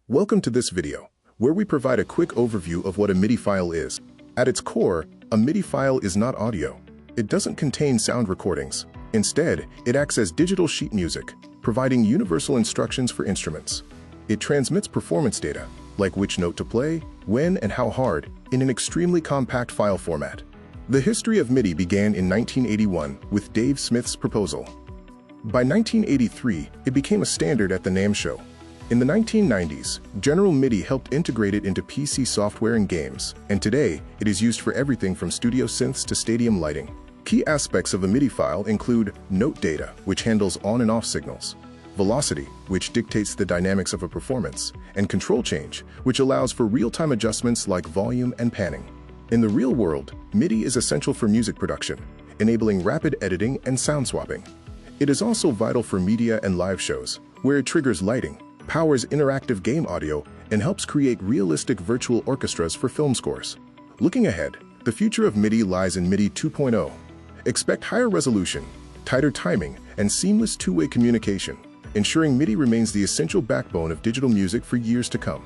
Welcome to this video, where we provide a quick overview of what a MIDI file is. At its core, a MIDI file is not audio. It doesn't contain sound recordings. Instead, it acts as digital sheet music, providing universal instructions for instruments. It transmits performance data, like which note to play, when and how hard, in an extremely compact file format. The history of MIDI began in 1981 with Dave Smith's proposal. By 1983, it became a standard at the NAMM show. In the 1990s, General MIDI helped integrate it into PC software and games, and today it is used for everything from studio synths to stadium lighting. Key aspects of a MIDI file include note data, which handles on and off signals, velocity, which dictates the dynamics of a performance, and control change, which allows for real-time adjustments like volume and panning. In the real world, MIDI is essential for music production, enabling rapid editing and sound swapping. It is also vital for media and live shows, where it triggers lighting, powers interactive game audio, and helps create realistic virtual orchestras for film scores. Looking ahead, the future of MIDI lies in MIDI 2.0. Expect higher resolution, tighter timing, and seamless two-way communication, ensuring MIDI remains the essential backbone of digital music for years to come.